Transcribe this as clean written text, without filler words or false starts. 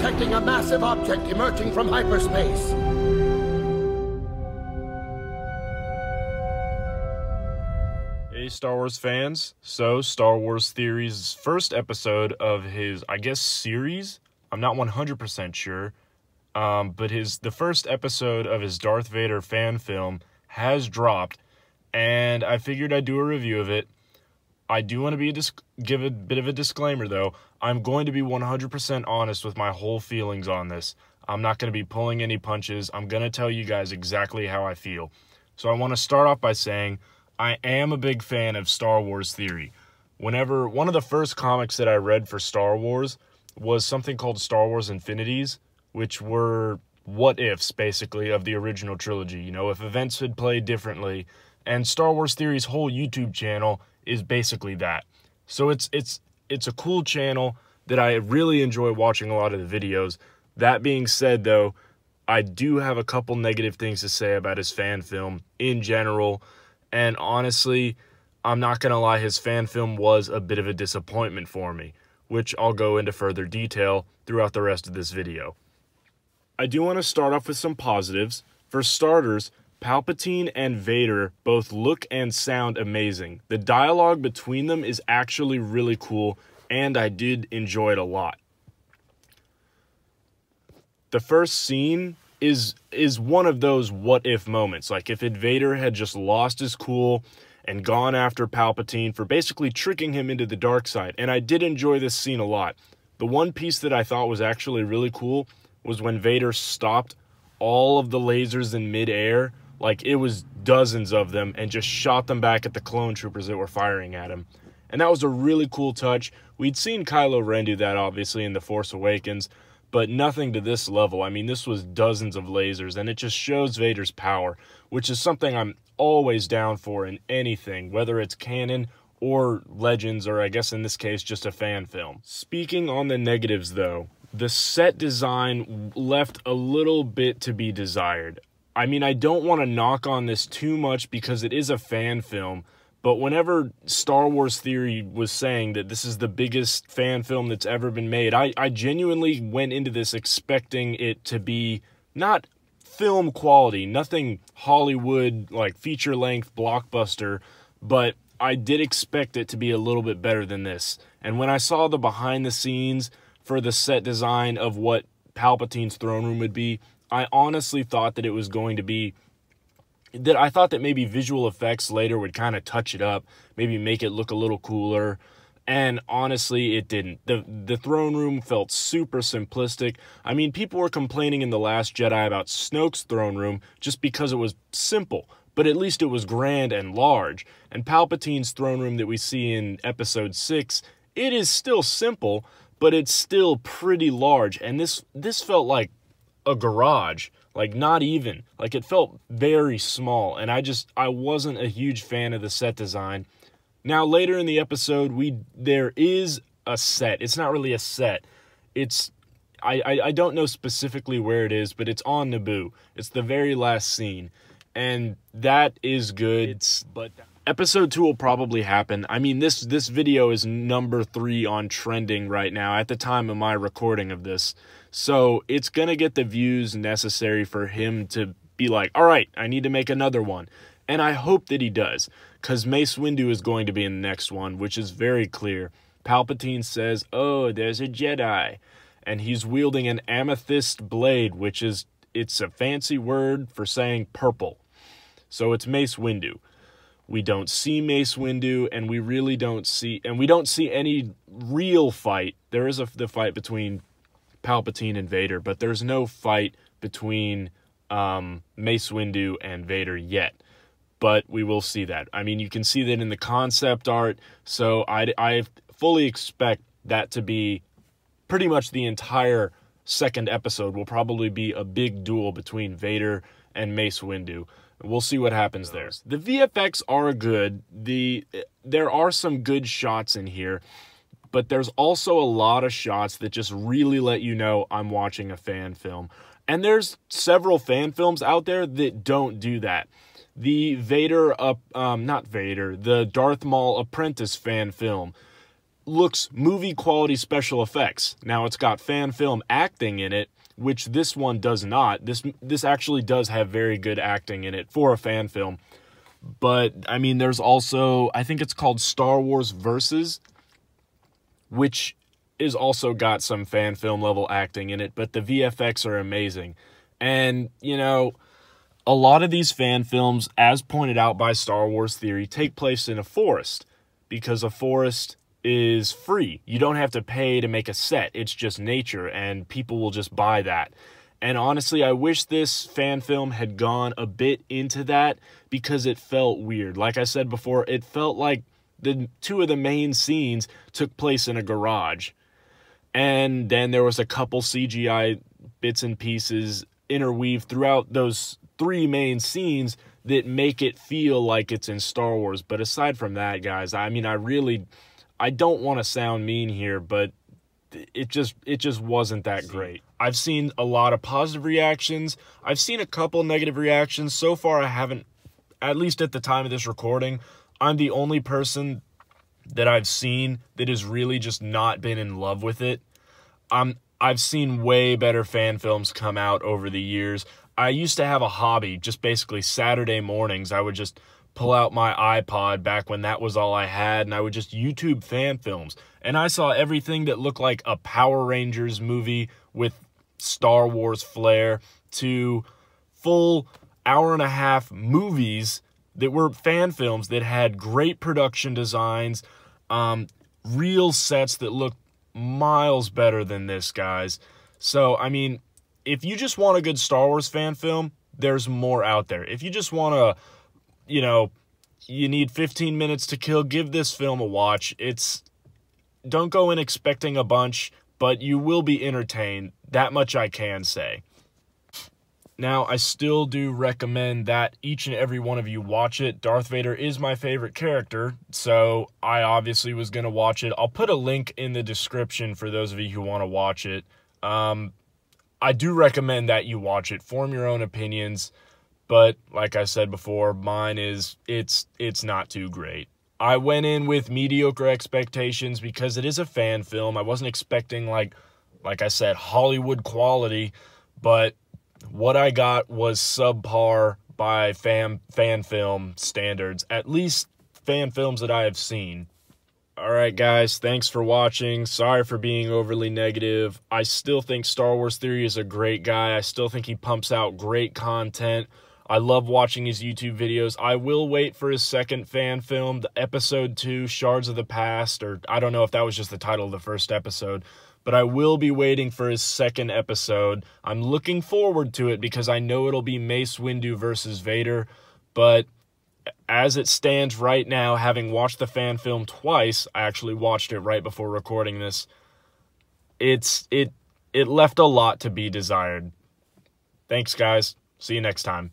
detecting a massive object emerging from hyperspace. Hey Star Wars fans, so Star Wars Theory's first episode of his, I guess, series, I'm not 100% sure, but the first episode of his Darth Vader fan film has dropped, and I figured I'd do a review of it. I do want to give a bit of a disclaimer, though. I'm going to be 100% honest with my whole feelings on this. I'm not going to be pulling any punches. I'm going to tell you guys exactly how I feel. So I want to start off by saying I am a big fan of Star Wars Theory. One of the first comics that I read for Star Wars was something called Star Wars Infinities, which were what-ifs, basically, of the original trilogy. You know, if events had played differently. And Star Wars Theory's whole YouTube channel is basically that. So it's a cool channel that I really enjoy watching a lot of the videos. That being said, though, I do have a couple negative things to say about his fan film in general. And honestly, I'm not going to lie, his fan film was a bit of a disappointment for me, which I'll go into further detail throughout the rest of this video. I do want to start off with some positives. For starters, Palpatine and Vader both look and sound amazing. The dialogue between them is actually really cool, and I did enjoy it a lot. The first scene is one of those what-if moments. Like, if Vader had just lost his cool and gone after Palpatine for basically tricking him into the dark side. And I did enjoy this scene a lot. The one piece that I thought was actually really cool was when Vader stopped all of the lasers in midair. Like, it was dozens of them, and just shot them back at the clone troopers that were firing at him. And that was a really cool touch. We'd seen Kylo Ren do that, obviously, in The Force Awakens, but nothing to this level. I mean, this was dozens of lasers, and it just shows Vader's power, which is something I'm always down for in anything, whether it's canon or Legends, or I guess in this case, just a fan film. Speaking on the negatives, though, the set design left a little bit to be desired. I mean, I don't want to knock on this too much because it is a fan film, but whenever Star Wars Theory was saying that this is the biggest fan film that's ever been made, I genuinely went into this expecting it to be not film quality, nothing Hollywood, like feature-length blockbuster, but I did expect it to be a little bit better than this. And when I saw the behind-the-scenes for the set design of what Palpatine's throne room would be, I honestly thought that it was going to be, that I thought that maybe visual effects later would kind of touch it up, maybe make it look a little cooler, and honestly, it didn't. The throne room felt super simplistic. I mean, people were complaining in The Last Jedi about Snoke's throne room just because it was simple, but at least it was grand and large. And Palpatine's throne room that we see in Episode 6, it is still simple, but it's still pretty large, and this felt like a garage, like not even, like it felt very small, and I wasn't a huge fan of the set design. Now later in the episode, there is a set. It's not really a set. I don't know specifically where it is, but it's on Naboo. It's the very last scene, and that is good. But Episode 2 will probably happen. I mean, this video is number 3 on trending right now at the time of my recording of this. So it's going to get the views necessary for him to be like, all right, I need to make another one. And I hope that he does, because Mace Windu is going to be in the next one, which is very clear. Palpatine says, oh, there's a Jedi. And he's wielding an amethyst blade, it's a fancy word for saying purple. So it's Mace Windu. We don't see Mace Windu, and we don't see any real fight. There is the fight between Palpatine and Vader, but there's no fight between Mace Windu and Vader yet. But we will see that. I mean, you can see that in the concept art, so I fully expect that to be pretty much the entire second episode will probably be a big duel between Vader and Mace Windu. We'll see what happens there. The VFX are good. There are some good shots in here, but there's also a lot of shots that just really let you know I'm watching a fan film. And there's several fan films out there that don't do that. The the Darth Maul Apprentice fan film looks movie quality special effects. Now it's got fan film acting in it, which this one does not. This actually does have very good acting in it for a fan film. But I mean, there's also, I think it's called Star Wars Versus, which is also got some fan film level acting in it, but the VFX are amazing. And, you know, a lot of these fan films, as pointed out by Star Wars Theory, take place in a forest, because a forest is free. You don't have to pay to make a set. It's just nature, and people will just buy that. And honestly, I wish this fan film had gone a bit into that, because it felt weird. Like I said before, it felt like the two of the main scenes took place in a garage. And then there was a couple CGI bits and pieces interweaved throughout those three main scenes that make it feel like it's in Star Wars. But aside from that, guys, I mean, I don't want to sound mean here, but it just wasn't that great. I've seen a lot of positive reactions. I've seen a couple negative reactions. So far, I haven't, at least at the time of this recording, I'm the only person that I've seen that has really just not been in love with it. I've seen way better fan films come out over the years. I used to have a hobby, just basically Saturday mornings, I would just pull out my iPod back when that was all I had, and I would just YouTube fan films. And I saw everything that looked like a Power Rangers movie with Star Wars flair to full hour-and-a-half movies that were fan films that had great production designs, real sets that looked miles better than this, guys. So, I mean, if you just want a good Star Wars fan film, there's more out there. If you just want to, you know, you need 15 minutes to kill, give this film a watch. Don't go in expecting a bunch, but you will be entertained. That much I can say. Now, I still do recommend that each and every one of you watch it. Darth Vader is my favorite character, so I obviously was going to watch it. I'll put a link in the description for those of you who want to watch it. I do recommend that you watch it. Form your own opinions, but like I said before, mine is, it's not too great. I went in with mediocre expectations because it is a fan film. I wasn't expecting, like I said, Hollywood quality, but what I got was subpar by fan film standards, at least fan films that I have seen. Alright guys, thanks for watching. Sorry for being overly negative. I still think Star Wars Theory is a great guy. I still think he pumps out great content. I love watching his YouTube videos. I will wait for his second fan film, the episode 2, Shards of the Past, or I don't know if that was just the title of the first episode, but I will be waiting for his second episode. I'm looking forward to it because I know it'll be Mace Windu versus Vader, but as it stands right now, having watched the fan film twice, I actually watched it right before recording this, it left a lot to be desired. Thanks, guys. See you next time.